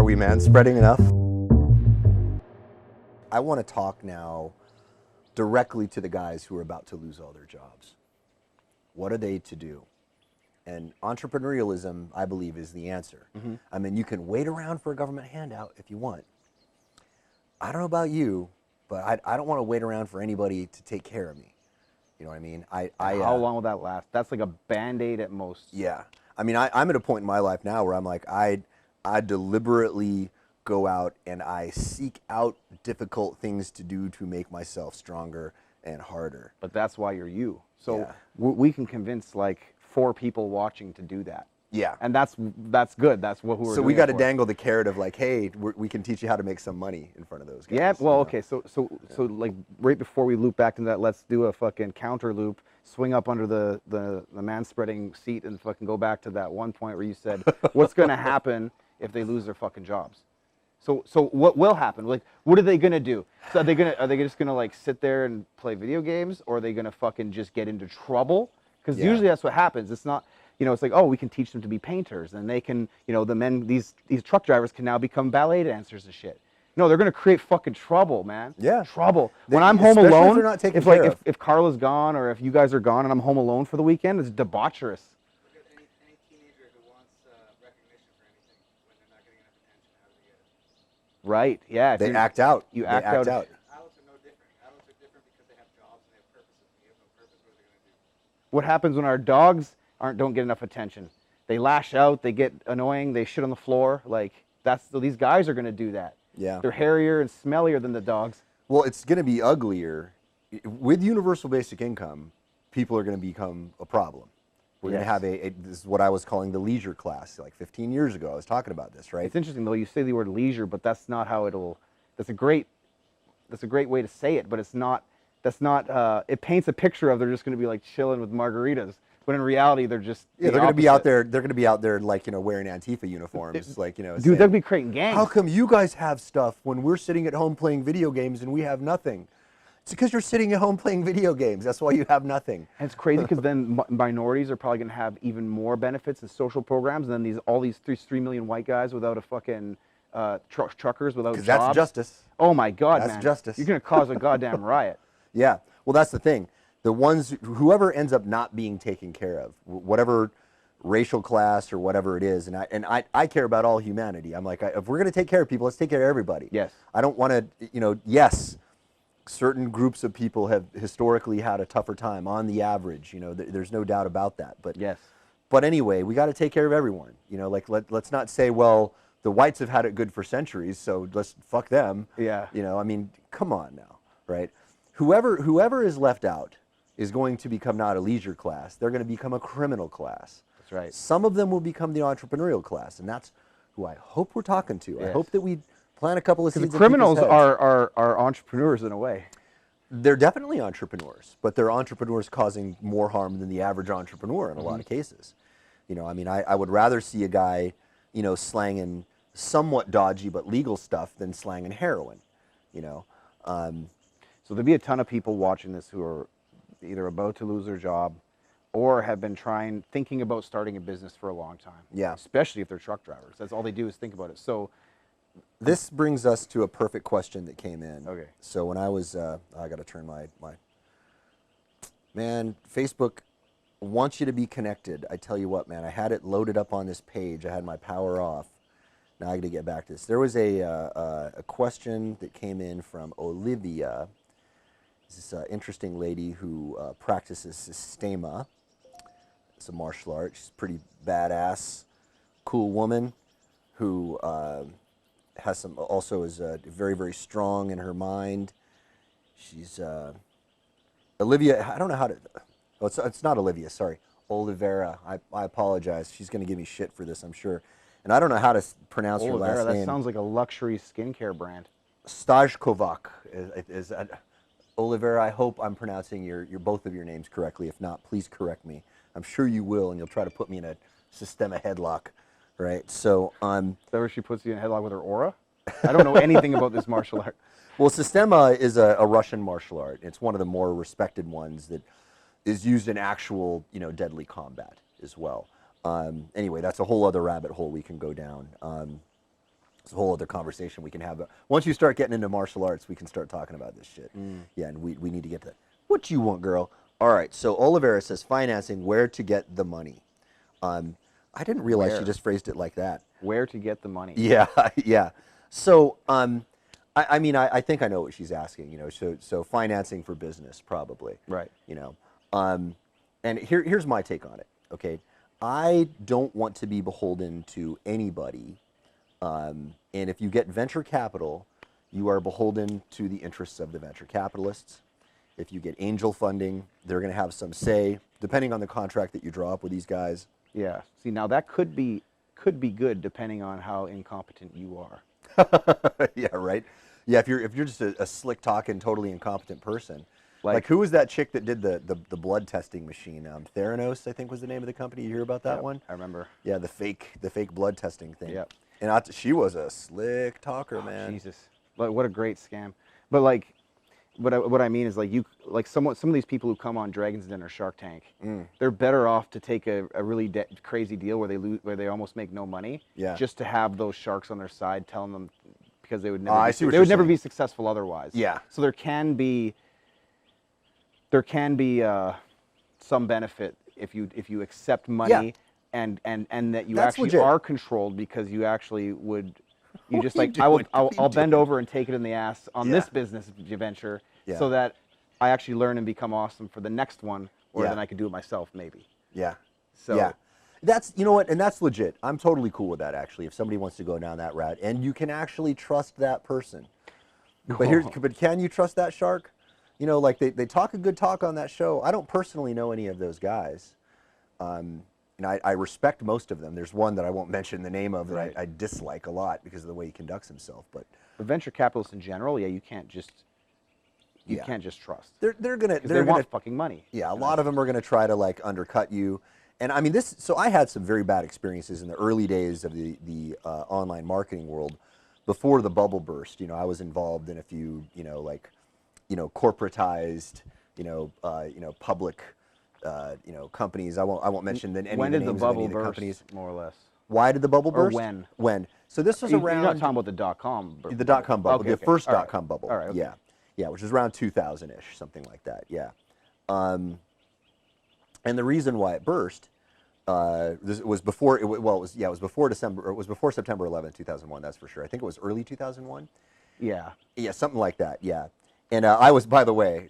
Are we man-spreading enough? I want to talk now directly to the guys who are about to lose all their jobs. What are they to do? And entrepreneurialism, I believe, is the answer. Mm-hmm. I mean, you can wait around for a government handout if you want. I don't know about you, but I don't want to wait around for anybody to take care of me. You know what I mean? How long will that last? That's like a Band-Aid at most. Yeah. I mean, I'm at a point in my life now where I'm like, I deliberately go out and I seek out difficult things to do to make myself stronger and harder. But that's why you're you. So we can convince like 4 people watching to do that. Yeah. And that's good. That's what we're So we got to dangle the carrot of like, hey, we can teach you how to make some money in front of those guys. Yeah, well, okay. So like right before we loop back into that, let's do a fucking counter loop, swing up under the man-spreading seat and fucking go back to that one point where you said, what's going to happen if they lose their fucking jobs? So what will happen? Like, what are they going to do? So are they just going to like sit there and play video games, or are they going to fucking just get into trouble? Because usually that's what happens. It's not, it's like, oh, we can teach them to be painters, and they can, these truck drivers can now become ballet dancers and shit. No, they're gonna create fucking trouble, man. Yeah, trouble. When I'm home alone, if Carla's gone, or if you guys are gone and I'm home alone for the weekend, it's debaucherous. Look at any teenager who wants recognition for anything when they're not getting enough attention. How do they get it? Right. Yeah. They act out. You act out. Adults are no different. Adults are different because they have jobs and they have purposes. When you have no purpose, what are they gonna do? What happens when our dogs don't get enough attention? They lash out, they get annoying, they shit on the floor. Like these guys are gonna do that. Yeah. They're hairier and smellier than the dogs. Well, it's gonna be uglier. With universal basic income, people are gonna become a problem. We're gonna have this is what I was calling the leisure class. Like 15 years ago, I was talking about this, right? It's interesting though, you say the word leisure, but that's not how that's a great way to say it, but it's not, it paints a picture of they're just gonna be like chilling with margaritas. But in reality, they're just they're going to be out there. They're going to be out there, like wearing Antifa uniforms, like Dude, saying, they'll be creating gangs. How come you guys have stuff when we're sitting at home playing video games and we have nothing? It's because you're sitting at home playing video games. That's why you have nothing. And it's crazy because then minorities are probably going to have even more benefits and social programs than all these 3 million white guys without a fucking truckers without jobs. That's justice. Oh my God, that's man! Justice. You're going to cause a goddamn riot. Yeah. Well, that's the thing. Whoever ends up not being taken care of, whatever racial class or whatever it is, and I care about all humanity. I'm like, if we're going to take care of people, let's take care of everybody. Yes. I don't want to, yes, certain groups of people have historically had a tougher time on the average. There's no doubt about that. But yes. But anyway, we got to take care of everyone. Like let's not say, well, the whites have had it good for centuries, so let's fuck them. Yeah. I mean, come on now, right? Whoever is left out is going to become not a leisure class. They're going to become a criminal class. That's right. Some of them will become the entrepreneurial class, and that's who I hope we're talking to. Yes. I hope that we plant a couple of seeds. The criminals are entrepreneurs in a way. They're definitely entrepreneurs, but they're entrepreneurs causing more harm than the average entrepreneur in a lot of cases. I mean, I would rather see a guy, slanging somewhat dodgy but legal stuff than slanging heroin. So there'd be a ton of people watching this who are either about to lose their job or have been thinking about starting a business for a long time. Yeah. Especially if they're truck drivers. That's all they do is think about it. So this brings us to a perfect question that came in. Okay. So when I was, I got to turn my, man, Facebook wants you to be connected. I tell you what, man, I had it loaded up on this page. I had my power off. Now I got to get back to this. There was a question that came in from Olivia. This interesting lady who practices Systema. It's a martial art. She's a pretty badass, cool woman who has also is very, very strong in her mind. She's Olivia. I don't know how to. Oh, it's not Olivia. Sorry, Oliveira. I apologize. She's going to give me shit for this, I'm sure. And I don't know how to pronounce her last name. That sounds like a luxury skincare brand. Stajkovac is Oliveira, I hope I'm pronouncing your both of your names correctly. If not, please correct me. I'm sure you will, and you'll try to put me in a Systema headlock, right? So, is that where she puts you in a headlock with her aura? I don't know anything about this martial art. Well, Systema is a Russian martial art. It's one of the more respected ones that is used in actual, deadly combat as well. Anyway, that's a whole other rabbit hole we can go down. It's a whole other conversation we can have. Once you start getting into martial arts, we can start talking about this shit. Yeah, and we need to get to that. What you want, girl? All right, so Oliveira says financing, where to get the money. I didn't realize she Where? just phrased it like that. Where to get the money? Yeah, yeah. So, I mean, I think I know what she's asking. You know, so financing for business, probably. Right. You know, and here's my take on it. Okay, I don't want to be beholden to anybody. And if you get venture capital, you are beholden to the interests of the venture capitalists. If you get angel funding, they're going to have some say, depending on the contract that you draw up with these guys. Yeah. See, now that could be good depending on how incompetent you are. Yeah, right. Yeah, if you're just a slick talking, totally incompetent person. Like Like- who was that chick that did the blood testing machine? Theranos, I think, was the name of the company. You hear about that Yep, one? I remember. Yeah, the fake blood testing thing. Yep. And she was a slick talker, Oh, man. Jesus, like what a great scam. But like, what I mean is like some of these people who come on Dragon's Den or Shark Tank, they're better off to take a really crazy deal where they almost make no money, Yeah. just to have those sharks on their side telling them, because they would I never see what they you're would never saying. be successful otherwise. Yeah. So there can be some benefit if you accept money and that you That's actually legit. are controlled, because you actually would. You What just are you like, doing? What are you I'll bend doing? over and take it in the ass on Yeah. this business venture, Yeah. so that I actually learn and become awesome for the next one, or Yeah. then I could do it myself maybe. Yeah. So yeah. That's, you know what, and that's legit. I'm totally cool with that, actually, if somebody wants to go down that route. And you can actually trust that person. But can you trust that shark? You know, like they talk a good talk on that show. I don't personally know any of those guys. And I respect most of them. There's one that I won't mention the name of that Right. I dislike a lot because of the way he conducts himself. But the venture capitalists in general, yeah, you can't just Yeah. trust. they're gonna Because they want fucking money. Yeah, a lot of them are going to try to like undercut you. And I mean this. So I had some very bad experiences in the early days of the online marketing world, before the bubble burst. You know, I was involved in a few, corporatized, public, companies. I won't mention any When of the did the names of any bubble of the burst, companies. more or less? Why did the bubble Or burst? when? When? So this was You're around not talking about the .com. the .com bubble, Okay, the okay. first All right. .com bubble. All right. Okay. Yeah, yeah, which was around 2000-ish, something like that. Yeah, and the reason why it burst, this was before. It was before December. It was before September 11th, 2001. That's for sure. I think it was early 2001. Yeah. Yeah, something like that. Yeah, and I was, by the way,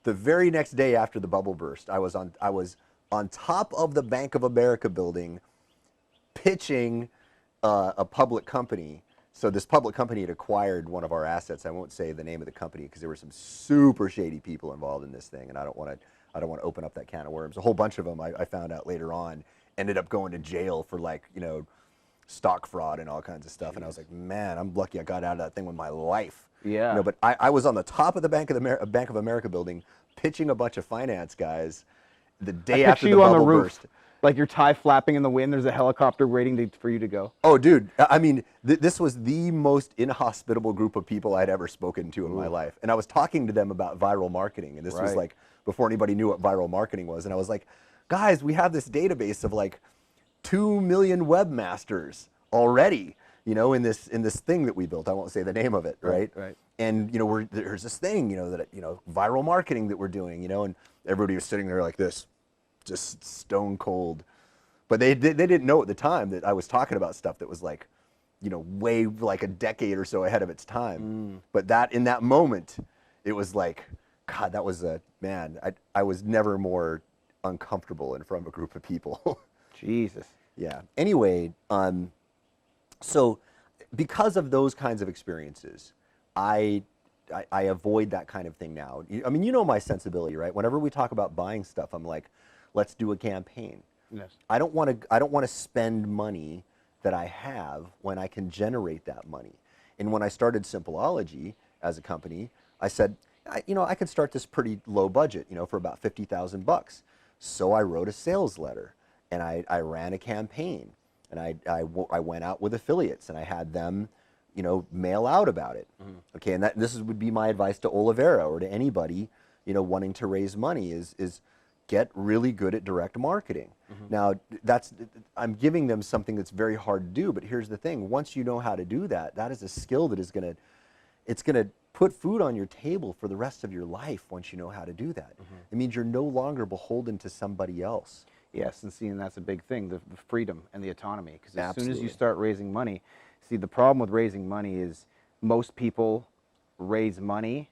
the very next day after the bubble burst, I was on top of the Bank of America building, pitching a public company. So this public company had acquired one of our assets. I won't say the name of the company because there were some super shady people involved in this thing, and I don't want to open up that can of worms. A whole bunch of them, I found out later on, ended up going to jail for stock fraud and all kinds of stuff. And I was like, man, I'm lucky I got out of that thing with my life. Yeah. But I was on the top of the Bank of America building, pitching a bunch of finance guys the day I after picture the you on bubble the roof, burst. like your tie flapping in the wind. There's a helicopter waiting for you to go. Oh, dude, I mean, this was the most inhospitable group of people I'd ever spoken to in my life. And I was talking to them about viral marketing. And this was Right. like before anybody knew what viral marketing was. And I was like, guys, we have this database of like 2 million webmasters already, in this thing that we built. I won't say the name of it, right? Right. And, there's this thing, that, viral marketing that we're doing, and everybody was sitting there like this, just stone cold. But they didn't know at the time that I was talking about stuff that was like, way like a decade or so ahead of its time. But in that moment, it was like, God, that was man, I was never more uncomfortable in front of a group of people. Jesus. Yeah. Anyway, so because of those kinds of experiences, I avoid that kind of thing now. I mean, my sensibility, right? Whenever we talk about buying stuff, I'm like, let's do a campaign. Yes. I don't want to spend money that I have when I can generate that money. And when I started Simpleology as a company, I said, I could start this pretty low budget, for about $50,000. So I wrote a sales letter, and I ran a campaign, and I went out with affiliates, and I had them, mail out about it. Okay, and this would be my advice to Oliveira or to anybody, wanting to raise money is get really good at direct marketing. Now, I'm giving them something that's very hard to do, but here's the thing. Once you know how to do that, that is a skill that is it's going to put food on your table for the rest of your life once you know how to do that. It means you're no longer beholden to somebody else. Yes, and seeing that's a big thing, the freedom and the autonomy. Because as soon as Absolutely. you start raising money, see, the problem with raising money is most people raise money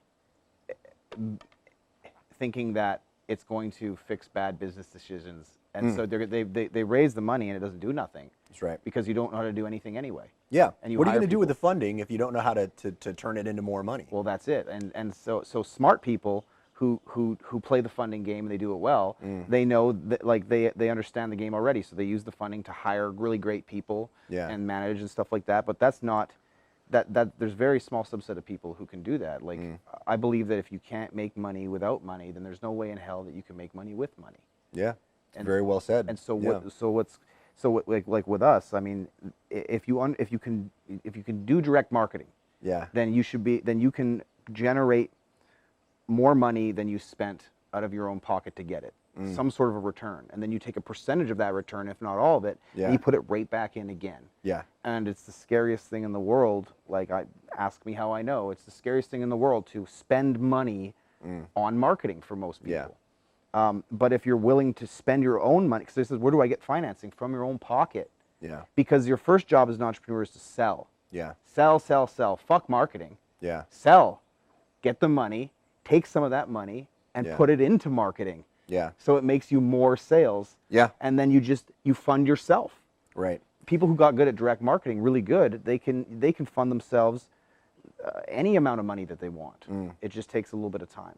thinking that it's going to fix bad business decisions. And so they raise the money and it doesn't do nothing. That's right. Because you don't know how to do anything anyway. Yeah. And you what are you hire going to do with the people. funding if you don't know how to turn it into more money? Well, that's it. And so smart people who play the funding game and they do it well, they know that, like, they understand the game already, so they use the funding to hire really great people and manage and stuff like that. But that's not that there's very small subset of people who can do that. Like I believe that if you can't make money without money, then there's no way in hell that you can make money with money. Yeah. Very well said. And so like with us, I mean, if you can do direct marketing, then you can generate more money than you spent out of your own pocket to get it, some sort of a return, and then you take a percentage of that return, if not all of it, and you put it right back in again. And it's the scariest thing in the world. Like, ask me how I know. It's the scariest thing in the world to spend money on marketing for most people. But if you're willing to spend your own money, because this is, where do I get financing? From your own pocket. Because your first job as an entrepreneur is to sell. Sell. Fuck marketing. Sell. Get the money. Take some of that money and put it into marketing. So it makes you more sales. And then you fund yourself. Right. People who got good at direct marketing, really good, they can fund themselves any amount of money that they want. It just takes a little bit of time.